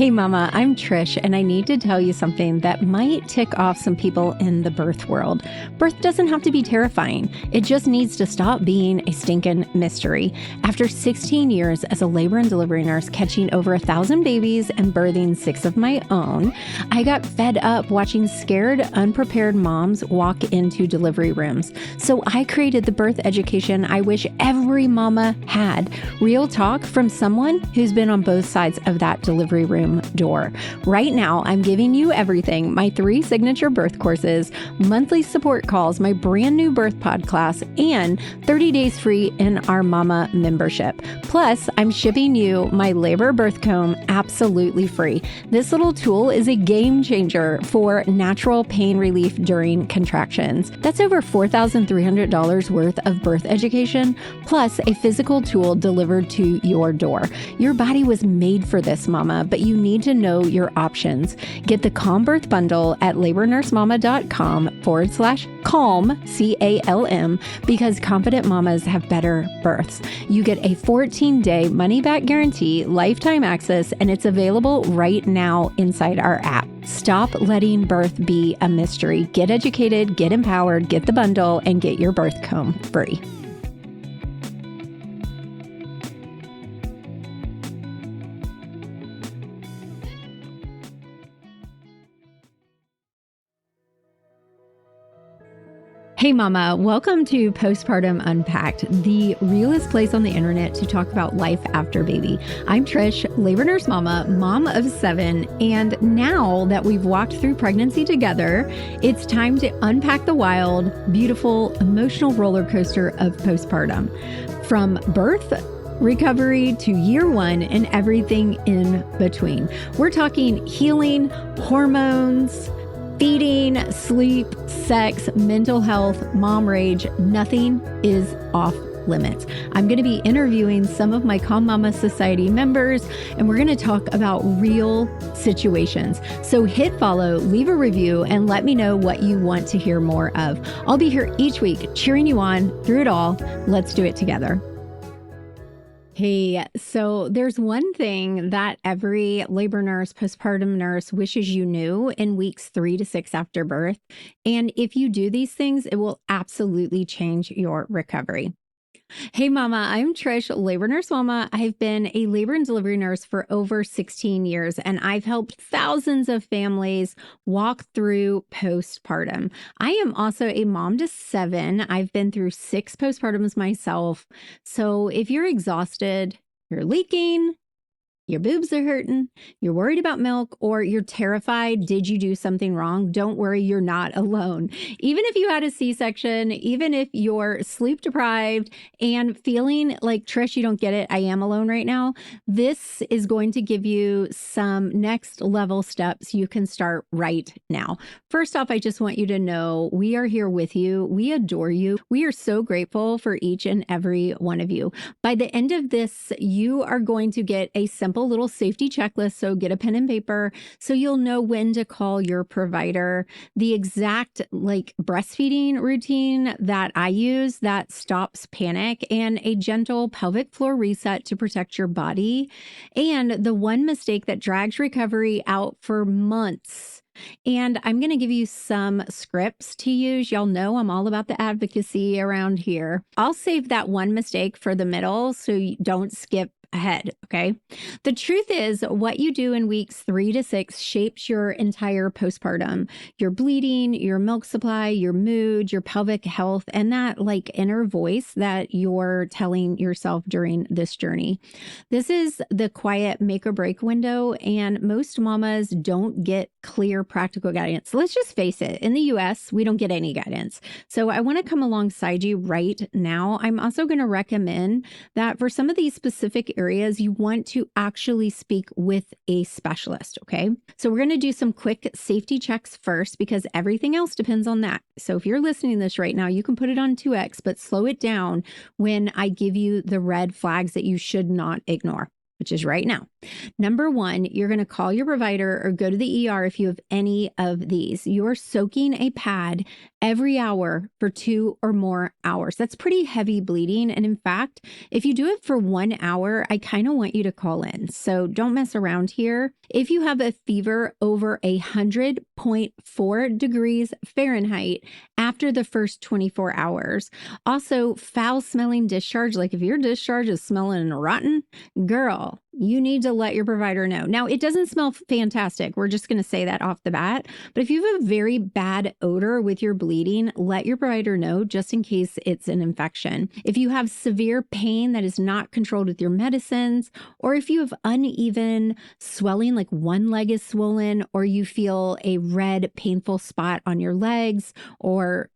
Hey mama, I'm Trish, and I need to tell you something that might tick off some people in the birth world. Birth doesn't have to be terrifying. It just needs to stop being a stinking mystery. After 16 years as a labor and delivery nurse, catching over 1,000 babies and birthing 6 of my own, I got fed up watching scared, unprepared moms walk into delivery rooms. So I created the birth education I wish every mama had. Real talk from someone who's been on both sides of that delivery room door. Right now, I'm giving you everything: my 3 signature birth courses, monthly support calls, my brand new birth pod class, and 30 days free in our mama membership. Plus, I'm shipping you my labor birth comb absolutely free. This little tool is a game changer for natural pain relief during contractions. That's over $4,300 worth of birth education, plus a physical tool delivered to your door. Your body was made for this, mama, but you need to know your options. Get the Calm Birth Bundle at labornursemama.com/calm, CALM, because confident mamas have better births. You get a 14-day money-back guarantee, lifetime access, and it's available right now inside our app. Stop letting birth be a mystery. Get educated, get empowered, get the bundle, and get your birth comb free. Hey mama, welcome to Postpartum Unpacked, the realest place on the internet to talk about life after baby. I'm Trish, labor nurse mama, mom of 7, and now that we've walked through pregnancy together, it's time to unpack the wild, beautiful, emotional roller coaster of postpartum. From birth, recovery to year 1, and everything in between. We're talking healing, hormones, feeding, sleep, sex, mental health, mom rage. Nothing is off limits. I'm going to be interviewing some of my Calm Mama Society members, and we're going to talk about real situations. So hit follow, leave a review, and let me know what you want to hear more of. I'll be here each week cheering you on through it all. Let's do it together. Hey, so there's one thing that every labor nurse, postpartum nurse wishes you knew in weeks 3 to 6 after birth. And if you do these things, it will absolutely change your recovery. Hey mama, I'm Trish, labor nurse mama. I've been a labor and delivery nurse for over 16 years, and I've helped thousands of families walk through postpartum. I am also a mom to 7. I've been through 6 postpartums myself. So if you're exhausted, you're leaking, your boobs are hurting, you're worried about milk, or you're terrified, did you do something wrong? Don't worry, you're not alone. Even if you had a C-section, even if you're sleep deprived and feeling like, Trish, you don't get it, I am alone right now, this is going to give you some next level steps you can start right now. First off, I just want you to know we are here with you. We adore you. We are so grateful for each and every one of you. By the end of this, you are going to get a simple little safety checklist. So get a pen and paper so you'll know when to call your provider, the exact breastfeeding routine that I use that stops panic, and a gentle pelvic floor reset to protect your body, and the one mistake that drags recovery out for months. And I'm going to give you some scripts to use. Y'all know I'm all about the advocacy around here. I'll save that one mistake for the middle so you don't skip ahead. Okay. The truth is, what you do in weeks 3 to 6 shapes your entire postpartum, your bleeding, your milk supply, your mood, your pelvic health, and that inner voice that you're telling yourself during this journey. This is the quiet make or break window, and most mamas don't get clear practical guidance. Let's just face it. In the US, we don't get any guidance. So I want to come alongside you right now. I'm also going to recommend that for some of these specific areas, you want to actually speak with a specialist, okay? So we're going to do some quick safety checks first because everything else depends on that. So if you're listening to this right now, you can put it on 2x, but slow it down when I give you the red flags that you should not ignore, which is right now. Number one, you're going to call your provider or go to the ER if you have any of these. You're soaking a pad every hour for 2 or more hours. That's pretty heavy bleeding. And in fact, if you do it for 1 hour, I kind of want you to call in. So don't mess around here. If you have a fever over 100.4 degrees Fahrenheit after the first 24 hours, also foul smelling discharge, like if your discharge is smelling rotten, girl, you need to let your provider know. Now, it doesn't smell fantastic. We're just going to say that off the bat. But if you have a very bad odor with your bleeding, let your provider know just in case it's an infection. If you have severe pain that is not controlled with your medicines, or if you have uneven swelling, like one leg is swollen, or you feel a red, painful spot on your legs, or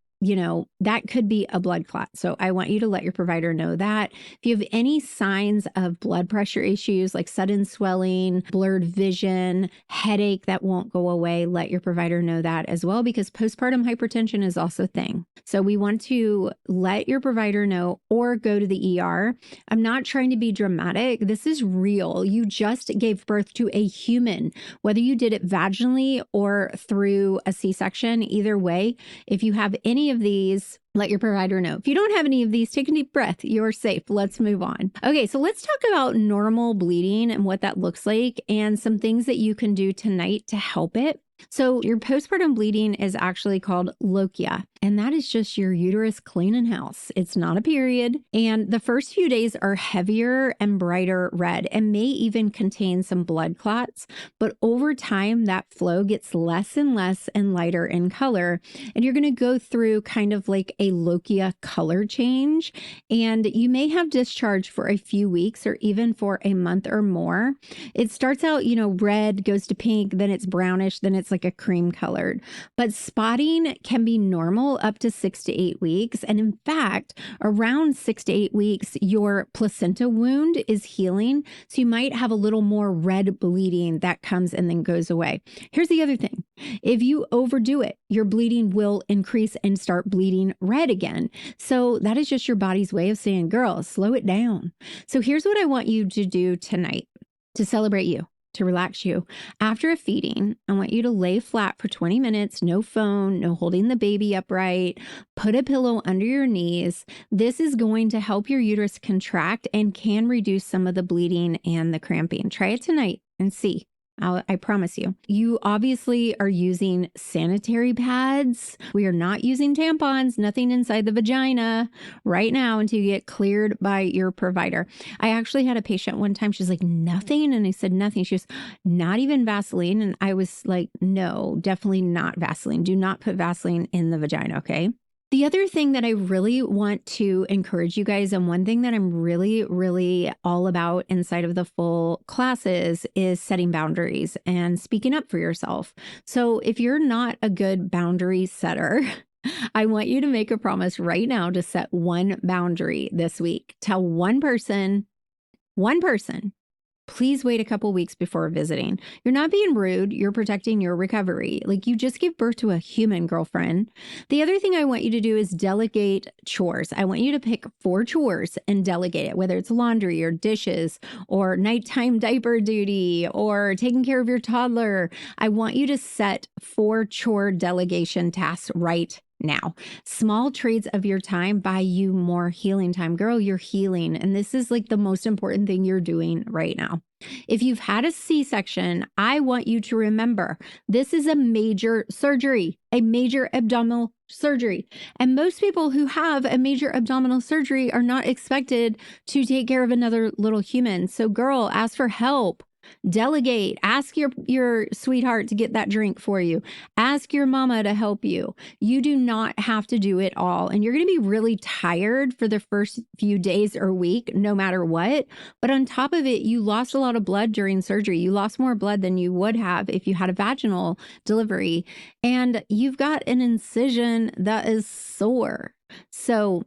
that could be a blood clot. So I want you to let your provider know that. If you have any signs of blood pressure issues like sudden swelling, blurred vision, headache that won't go away, let your provider know that as well, because postpartum hypertension is also a thing. So we want to let your provider know or go to the ER. I'm not trying to be dramatic. This is real. You just gave birth to a human, whether you did it vaginally or through a C-section, either way. If you have any of these, let your provider know. If you don't have any of these, take a deep breath. You're safe. Let's move on. Okay, so let's talk about normal bleeding and what that looks like and some things that you can do tonight to help it. So your postpartum bleeding is actually called lochia, and that is just your uterus cleaning house. It's not a period. And the first few days are heavier and brighter red and may even contain some blood clots. But over time, that flow gets less and less and lighter in color. And you're going to go through kind of like a lochia color change. And you may have discharge for a few weeks or even for a month or more. It starts out, red, goes to pink, then it's brownish, then it's like a cream colored. But spotting can be normal up to 6 to 8 weeks. And in fact, around 6 to 8 weeks, your placenta wound is healing. So you might have a little more red bleeding that comes and then goes away. Here's the other thing. If you overdo it, your bleeding will increase and start bleeding red again. So that is just your body's way of saying, girl, slow it down. So here's what I want you to do tonight to celebrate you, to relax you. After a feeding, I want you to lay flat for 20 minutes, no phone, no holding the baby upright, put a pillow under your knees. This is going to help your uterus contract and can reduce some of the bleeding and the cramping. Try it tonight and see. I promise you. You obviously are using sanitary pads. We are not using tampons, nothing inside the vagina right now until you get cleared by your provider. I actually had a patient one time, she's like, nothing. And I said, nothing. She was not even Vaseline. And I was like, no, definitely not Vaseline. Do not put Vaseline in the vagina. Okay. The other thing that I really want to encourage you guys, and one thing that I'm really, really all about inside of the full classes, is setting boundaries and speaking up for yourself. So if you're not a good boundary setter, I want you to make a promise right now to set one boundary this week. Tell one person, please wait a couple weeks before visiting. You're not being rude. You're protecting your recovery. Like, you just give birth to a human, girlfriend. The other thing I want you to do is delegate chores. I want you to pick 4 chores and delegate it, whether it's laundry or dishes or nighttime diaper duty or taking care of your toddler. I want you to set 4 chore delegation tasks right now. Small trades of your time buy you more healing time. Girl, you're healing. And this is like the most important thing you're doing right now. If you've had a C-section, I want you to remember this is a major surgery, a major abdominal surgery. And most people who have a major abdominal surgery are not expected to take care of another little human. So girl, ask for help. Delegate. Ask your sweetheart to get that drink for you. Ask your mama to help you. You do not have to do it all. And you're going to be really tired for the first few days or week, no matter what. But on top of it, you lost a lot of blood during surgery. You lost more blood than you would have if you had a vaginal delivery. And you've got an incision that is sore. So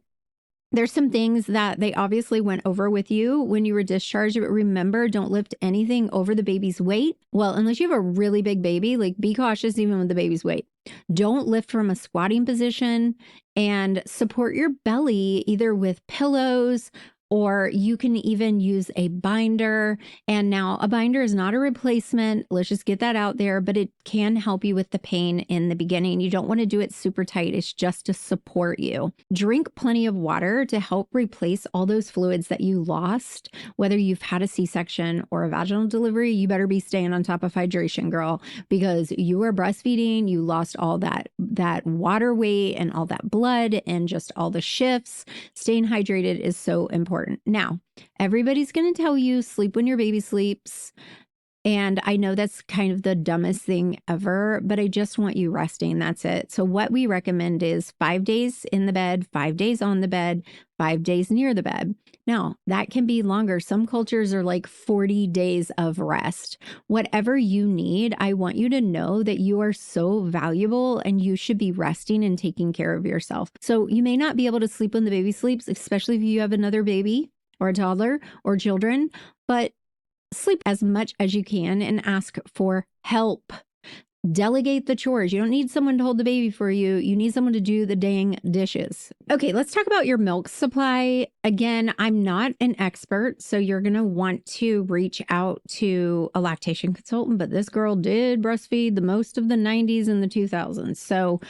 there's some things that they obviously went over with you when you were discharged, but remember, don't lift anything over the baby's weight. Well, unless you have a really big baby, like, be cautious even with the baby's weight. Don't lift from a squatting position, and support your belly either with pillows Or you can even use a binder. And now a binder is not a replacement. Let's just get that out there, but it can help you with the pain in the beginning. You don't want to do it super tight. It's just to support you. Drink plenty of water to help replace all those fluids that you lost. Whether you've had a C-section or a vaginal delivery, you better be staying on top of hydration, girl, because you are breastfeeding. You lost all that water weight and all that blood and just all the shifts. Staying hydrated is so important. Now, everybody's going to tell you sleep when your baby sleeps. And I know that's kind of the dumbest thing ever, but I just want you resting. That's it. So what we recommend is 5 days in the bed, 5 days on the bed, 5 days near the bed. Now, that can be longer. Some cultures are like 40 days of rest. Whatever you need, I want you to know that you are so valuable and you should be resting and taking care of yourself. So you may not be able to sleep when the baby sleeps, especially if you have another baby or a toddler or children, but sleep as much as you can and ask for help. Delegate the chores. You don't need someone to hold the baby for you. You need someone to do the dang dishes. Okay, let's talk about your milk supply. Again, I'm not an expert, so you're going to want to reach out to a lactation consultant, but this girl did breastfeed the most of the 90s and the 2000s. So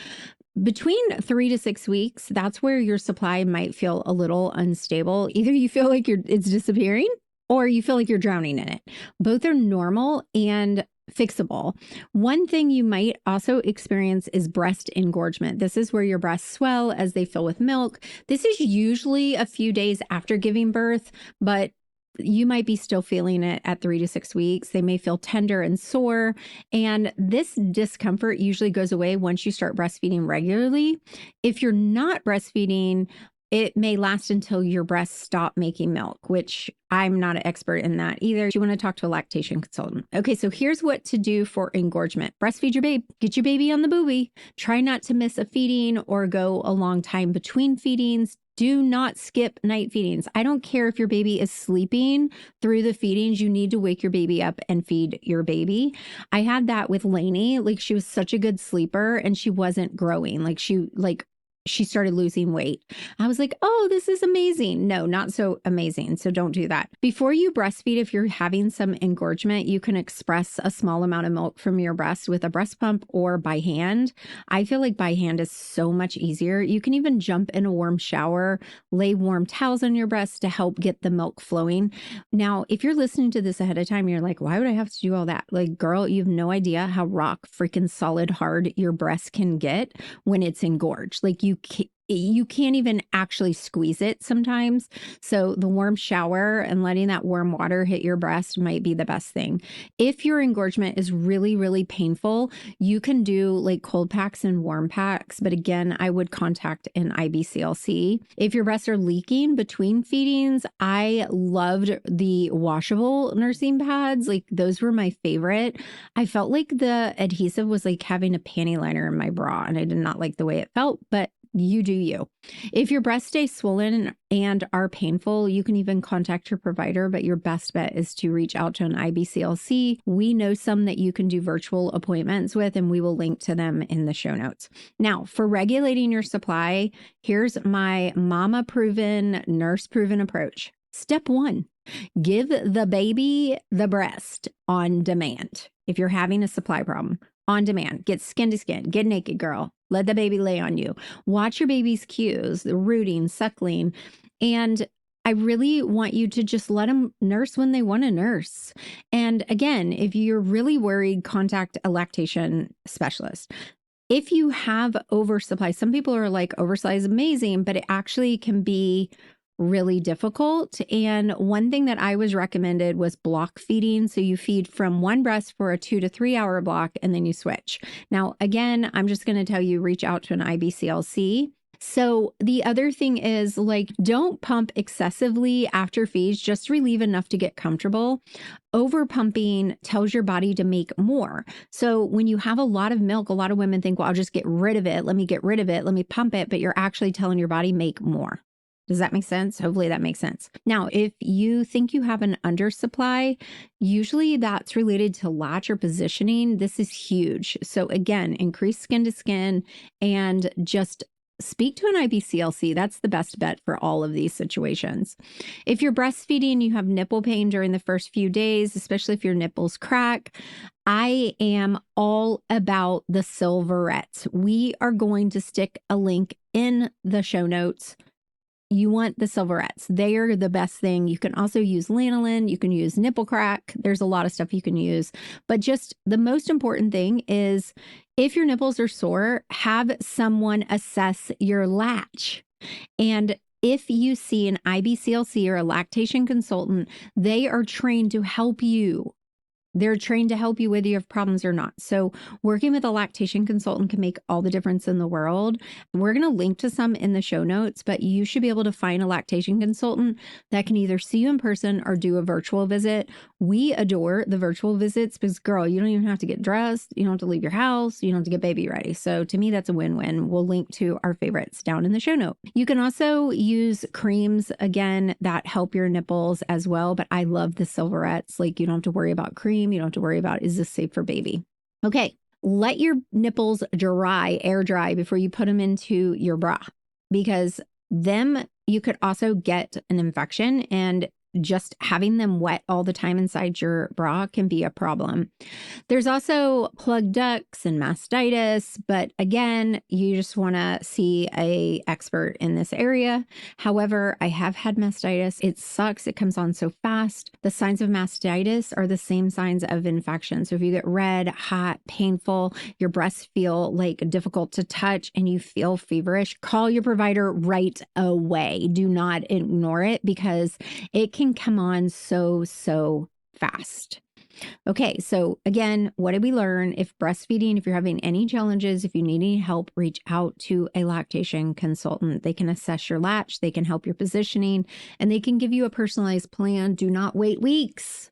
between 3 to 6 weeks, that's where your supply might feel a little unstable. Either you feel like it's disappearing or you feel like you're drowning in it. Both are normal and fixable. One thing you might also experience is breast engorgement. This is where your breasts swell as they fill with milk. This is usually a few days after giving birth, but you might be still feeling it at 3 to 6 weeks. They may feel tender and sore. And this discomfort usually goes away once you start breastfeeding regularly. If you're not breastfeeding, it may last until your breasts stop making milk, which I'm not an expert in that either. You want to talk to a lactation consultant. Okay, so here's what to do for engorgement. Breastfeed your babe. Get your baby on the boobie. Try not to miss a feeding or go a long time between feedings. Do not skip night feedings. I don't care if your baby is sleeping through the feedings. You need to wake your baby up and feed your baby. I had that with Lainey. Like, she was such a good sleeper and she wasn't growing. She started losing weight. I was like, oh, this is amazing. No, not so amazing. So don't do that. Before you breastfeed, if you're having some engorgement, you can express a small amount of milk from your breast with a breast pump or by hand. I feel like by hand is so much easier. You can even jump in a warm shower, lay warm towels on your breast to help get the milk flowing. Now, if you're listening to this ahead of time, you're like, why would I have to do all that? Like, girl, you have no idea how rock freaking solid hard your breast can get when it's engorged. Like, you can't even actually squeeze it sometimes. So the warm shower and letting that warm water hit your breast might be the best thing. If your engorgement is really, really painful, you can do like cold packs and warm packs. But again, I would contact an IBCLC. If your breasts are leaking between feedings, I loved the washable nursing pads. Like, those were my favorite. I felt like the adhesive was like having a panty liner in my bra, and I did not like the way it felt, but you do you. If your breasts stay swollen and are painful, you can even contact your provider, but your best bet is to reach out to an IBCLC. We know some that you can do virtual appointments with, and we will link to them in the show notes. Now, for regulating your supply, here's my mama-proven, nurse-proven approach. Step 1, give the baby the breast on demand. If you're having a supply problem, on demand, get skin to skin, get naked, girl. Let the baby lay on you. Watch your baby's cues, the rooting, suckling. And I really want you to just let them nurse when they want to nurse. And again, if you're really worried, contact a lactation specialist. If you have oversupply, some people are like, oversupply is amazing, but it actually can be really difficult. And one thing that I was recommended was block feeding. So you feed from one breast for a 2 to 3 hour block, and then you switch. Now, again, I'm just going to tell you, reach out to an IBCLC. So the other thing is, like, don't pump excessively after feeds, just relieve enough to get comfortable. Over pumping tells your body to make more. So when you have a lot of milk, a lot of women think, well, I'll just get rid of it. Let me get rid of it. Let me pump it. But you're actually telling your body make more. Does that make sense? Hopefully that makes sense. Now, if you think you have an undersupply, usually that's related to latch or positioning. This is huge. So again, increase skin to skin and just speak to an IBCLC. That's the best bet for all of these situations. If you're breastfeeding, you have nipple pain during the first few days, especially if your nipples crack, I am all about the silverettes. We are going to stick a link in the show notes. You want the silverettes. They are the best thing. You can also use lanolin. You can use nipple crack. There's a lot of stuff you can use. But just the most important thing is if your nipples are sore, have someone assess your latch. And if you see an IBCLC or a lactation consultant, they are trained to help you. They're trained to help you whether you have problems or not. So working with a lactation consultant can make all the difference in the world. We're going to link to some in the show notes, but you should be able to find a lactation consultant that can either see you in person or do a virtual visit. We adore the virtual visits because, girl, you don't even have to get dressed. You don't have to leave your house. You don't have to get baby ready. So to me, that's a win-win. We'll link to our favorites down in the show note. You can also use creams, again, that help your nipples as well. But I love the silverettes. Like, you don't have to worry about cream. You don't have to worry about, is this safe for baby? Okay, let your nipples dry, air dry, before you put them into your bra, because them, you could also get an infection, and just having them wet all the time inside your bra can be a problem. There's also plugged ducts and mastitis, but again, you just want to see an expert in this area. However, I have had mastitis. It sucks. It comes on so fast. The signs of mastitis are the same signs of infection. So if you get red, hot, painful, your breasts feel like difficult to touch, and you feel feverish, call your provider right away. Do not ignore it, because it can come on so fast. Okay, so again, what did we learn? If breastfeeding, if you're having any challenges, if you need any help, reach out to a lactation consultant. They can assess your latch, they can help your positioning, and they can give you a personalized plan. Do not wait weeks.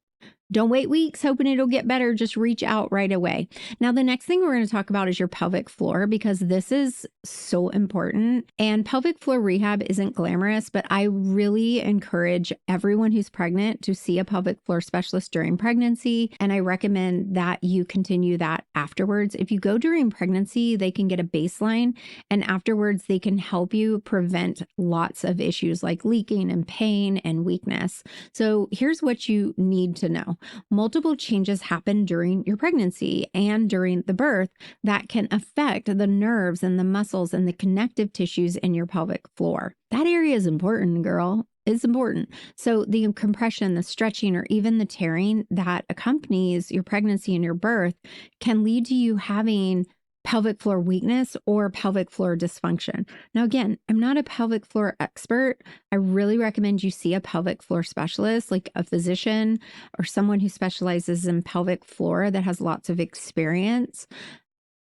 Don't wait weeks hoping it'll get better. Just reach out right away. Now, the next thing we're going to talk about is your pelvic floor, because this is so important. And pelvic floor rehab isn't glamorous, but I really encourage everyone who's pregnant to see a pelvic floor specialist during pregnancy. And I recommend that you continue that afterwards. If you go during pregnancy, they can get a baseline, and afterwards they can help you prevent lots of issues like leaking and pain and weakness. So here's what you need to know. Multiple changes happen during your pregnancy and during the birth that can affect the nerves and the muscles and the connective tissues in your pelvic floor. That area is important, girl. It's important. So the compression, the stretching, or even the tearing that accompanies your pregnancy and your birth can lead to you having pelvic floor weakness or pelvic floor dysfunction. Now, again, I'm not a pelvic floor expert. I really recommend you see a pelvic floor specialist, like a physician or someone who specializes in pelvic floor that has lots of experience.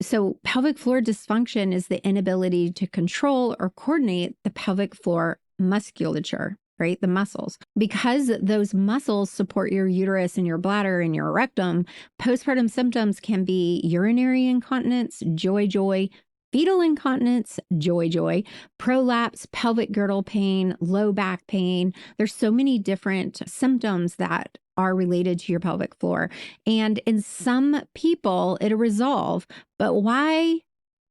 So pelvic floor dysfunction is the inability to control or coordinate the pelvic floor musculature, right? The muscles. Because those muscles support your uterus and your bladder and your rectum, postpartum symptoms can be urinary incontinence, joy, fetal incontinence, joy, prolapse, pelvic girdle pain, low back pain. There's so many different symptoms that are related to your pelvic floor. And in some people, it'll resolve, but why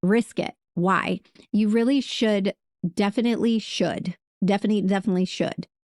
risk it? Why? You really should, definitely should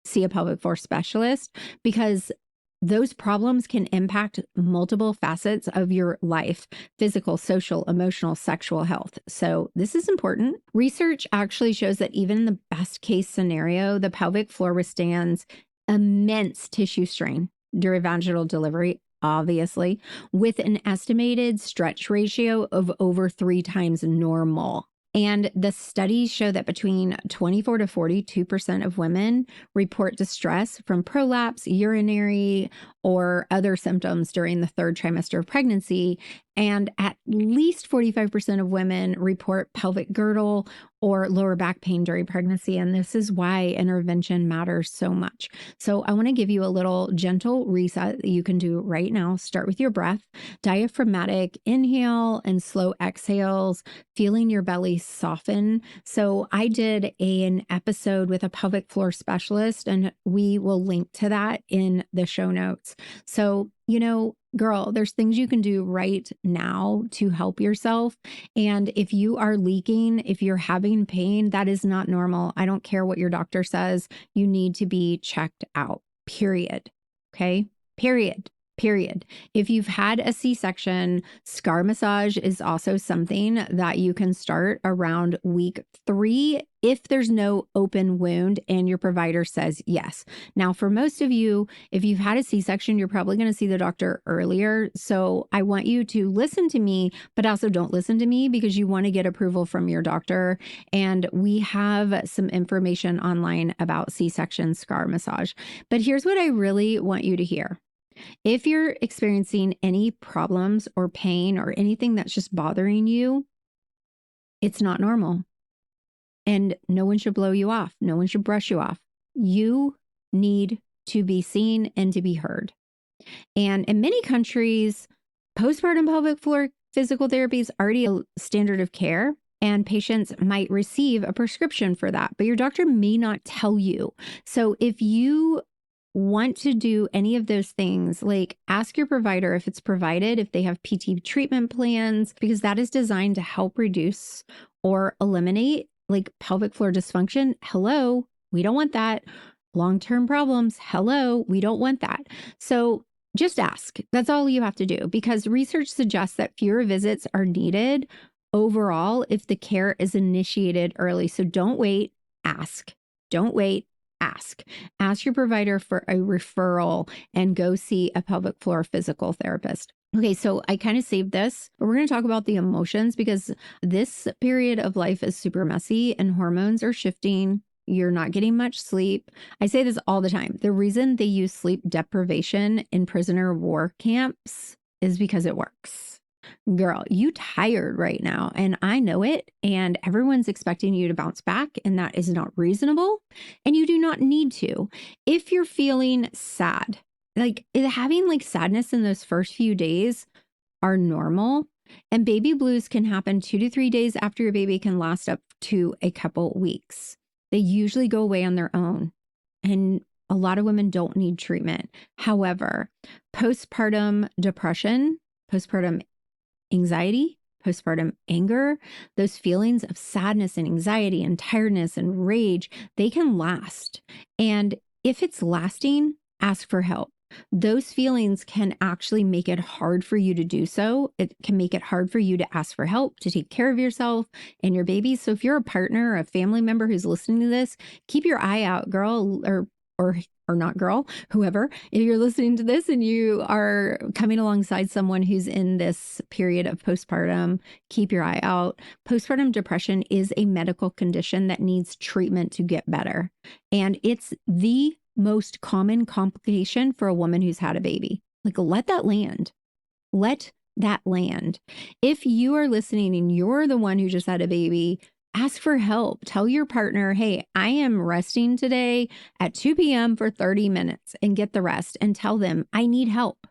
see a pelvic floor specialist, because those problems can impact multiple facets of your life: physical, social, emotional, sexual health. So this is important. Research actually shows that even in the best case scenario, the pelvic floor withstands immense tissue strain during vaginal delivery, obviously, with an estimated stretch ratio of over 3 times normal. And the studies show that between 24 to 42% of women report distress from prolapse, urinary, or other symptoms during the 3rd trimester of pregnancy. And at least 45% of women report pelvic girdle or lower back pain during pregnancy. And this is why intervention matters so much. So I want to give you a little gentle reset that you can do right now. Start with your breath, diaphragmatic inhale and slow exhales, feeling your belly soften. So I did an episode with a pelvic floor specialist, and we will link to that in the show notes. So girl, there's things you can do right now to help yourself. And if you are leaking, if you're having pain, that is not normal. I don't care what your doctor says. You need to be checked out, period. Okay. Period. If you've had a C-section, scar massage is also something that you can start around week 3 if there's no open wound and your provider says yes. Now, for most of you, if you've had a C-section, you're probably going to see the doctor earlier. So I want you to listen to me, but also don't listen to me because you want to get approval from your doctor. And we have some information online about C-section scar massage. But here's what I really want you to hear. If you're experiencing any problems or pain or anything that's just bothering you, it's not normal. And no one should blow you off. No one should brush you off. You need to be seen and to be heard. And in many countries, postpartum pelvic floor physical therapy is already a standard of care. And patients might receive a prescription for that, but your doctor may not tell you. So if you want to do any of those things, like ask your provider if it's provided, if they have PT treatment plans, because that is designed to help reduce or eliminate like pelvic floor dysfunction. Hello, we don't want that. Long-term problems. Hello, we don't want that. So just ask. That's all you have to do, because research suggests that fewer visits are needed overall if the care is initiated early. So don't wait, ask. Don't wait. Ask your provider for a referral and go see a pelvic floor physical therapist. Okay, so I kind of saved this, but we're going to talk about the emotions because this period of life is super messy and hormones are shifting. You're not getting much sleep. I say this all the time. The reason they use sleep deprivation in prisoner of war camps is because it works. Girl, you tired right now, and I know it, and everyone's expecting you to bounce back, and that is not reasonable, and you do not need to. If you're feeling sad, like having like sadness in those first few days are normal, and baby blues can happen 2 to 3 days after your baby, can last up to a couple weeks. They usually go away on their own, and a lot of women don't need treatment. However, postpartum depression, postpartum anxiety, postpartum anger, those feelings of sadness and anxiety and tiredness and rage, they can last. And if it's lasting, ask for help. Those feelings can actually make it hard for you to do so. It can make it hard for you to ask for help, to take care of yourself and your baby. So if you're a partner or a family member who's listening to this, keep your eye out, girl, or not girl, whoever. If you're listening to this and you are coming alongside someone who's in this period of postpartum, keep your eye out. Postpartum depression is a medical condition that needs treatment to get better. And it's the most common complication for a woman who's had a baby. Like, let that land. Let that land. If you are listening and you're the one who just had a baby, ask for help. Tell your partner, hey, I am resting today at 2 p.m. for 30 minutes, and get the rest, and tell them I need help.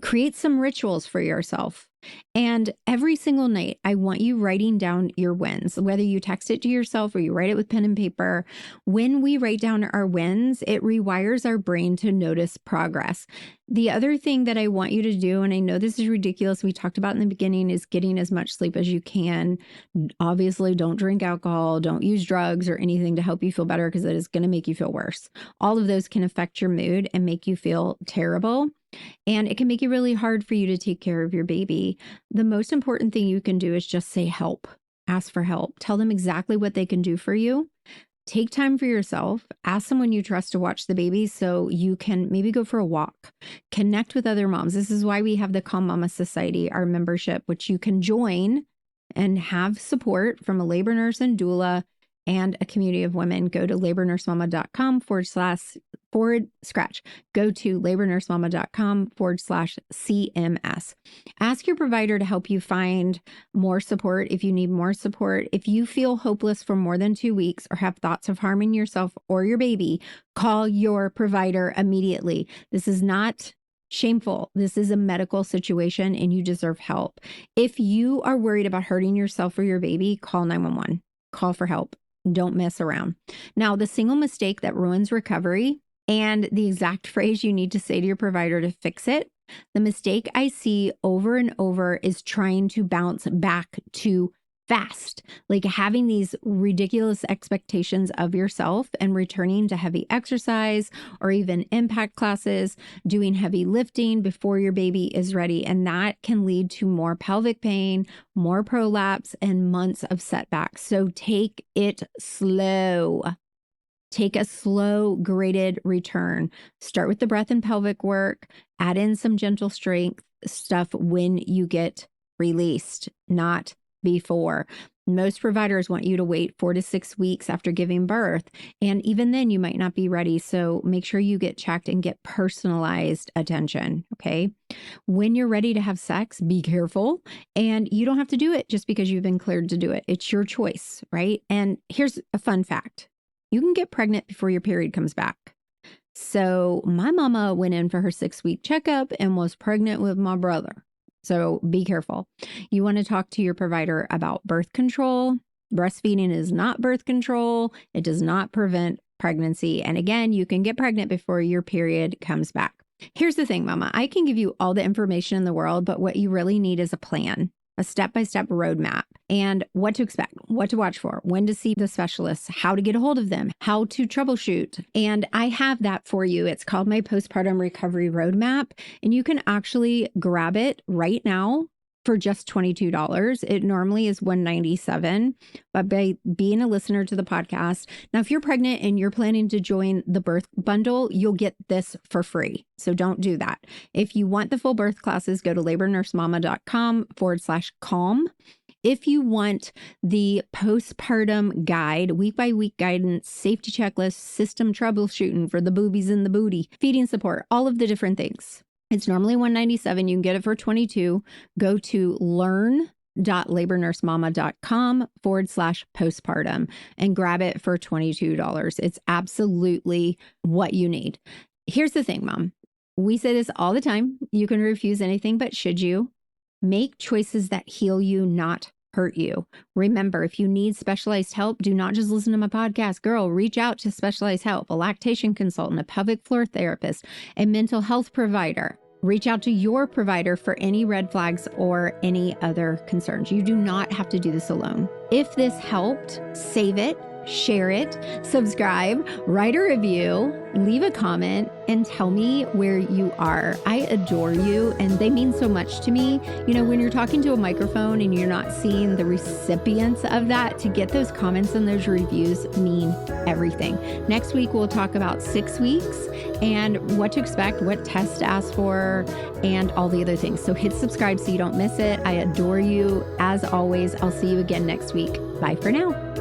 Create some rituals for yourself. And every single night, I want you writing down your wins, whether you text it to yourself or you write it with pen and paper. When we write down our wins, it rewires our brain to notice progress. The other thing that I want you to do, and I know this is ridiculous, we talked about in the beginning, is getting as much sleep as you can. Obviously, don't drink alcohol, don't use drugs or anything to help you feel better, because it is going to make you feel worse. All of those can affect your mood and make you feel terrible. And it can make it really hard for you to take care of your baby. The most important thing you can do is just say help. Ask for help. Tell them exactly what they can do for you. Take time for yourself. Ask someone you trust to watch the baby so you can maybe go for a walk. Connect with other moms. This is why we have the Calm Mama Society, our membership, which you can join and have support from a labor nurse and doula and a community of women. Go to labornursemama.com Go to labornursemama.com/CMS. Ask your provider to help you find more support if you need more support. If you feel hopeless for more than 2 weeks or have thoughts of harming yourself or your baby, call your provider immediately. This is not shameful. This is a medical situation and you deserve help. If you are worried about hurting yourself or your baby, call 911. Call for help. Don't mess around. Now, the single mistake that ruins recovery and the exact phrase you need to say to your provider to fix it. The mistake I see over and over is trying to bounce back to fast, like having these ridiculous expectations of yourself and returning to heavy exercise or even impact classes, doing heavy lifting before your baby is ready. And that can lead to more pelvic pain, more prolapse, and months of setbacks. So take it slow. Take a slow, graded return. Start with the breath and pelvic work, add in some gentle strength stuff when you get released, not before. Most providers want you to wait 4 to 6 weeks after giving birth. And even then, you might not be ready. So make sure you get checked and get personalized attention. Okay. When you're ready to have sex, be careful. And you don't have to do it just because you've been cleared to do it. It's your choice, right? And here's a fun fact. You can get pregnant before your period comes back. So my mama went in for her 6-week checkup and was pregnant with my brother. So be careful. You want to talk to your provider about birth control. Breastfeeding is not birth control. It does not prevent pregnancy. And again, you can get pregnant before your period comes back. Here's the thing, mama. I can give you all the information in the world, but what you really need is a plan. A step-by-step roadmap and what to expect, what to watch for, when to see the specialists, how to get a hold of them, how to troubleshoot. And I have that for you. It's called my Postpartum Recovery Roadmap, and you can actually grab it right now for just $22. It normally is $197, but by being a listener to the podcast, now if you're pregnant and you're planning to join the birth bundle, you'll get this for free. So don't do that. If you want the full birth classes, go to labornursemama.com/calm. If you want the postpartum guide, week by week guidance, safety checklist, system troubleshooting for the boobies and the booty, feeding support, all of the different things. It's normally $197. You can get it for $22. Go to learn.labornursemama.com/postpartum and grab it for $22. It's absolutely what you need. Here's the thing, Mom. We say this all the time. You can refuse anything, but should you? Make choices that heal you, not hurt you. Remember, if you need specialized help, do not just listen to my podcast. Girl, reach out to specialized help, a lactation consultant, a pelvic floor therapist, a mental health provider. Reach out to your provider for any red flags or any other concerns. You do not have to do this alone. If this helped, save it, share it, subscribe, write a review, leave a comment, and tell me where you are. I adore you, and they mean so much to me. You know, when you're talking to a microphone and you're not seeing the recipients of that, to get those comments and those reviews mean everything. Next week, we'll talk about 6 weeks and what to expect, what tests to ask for, and all the other things. So hit subscribe so you don't miss it. I adore you. As always, I'll see you again next week. Bye for now.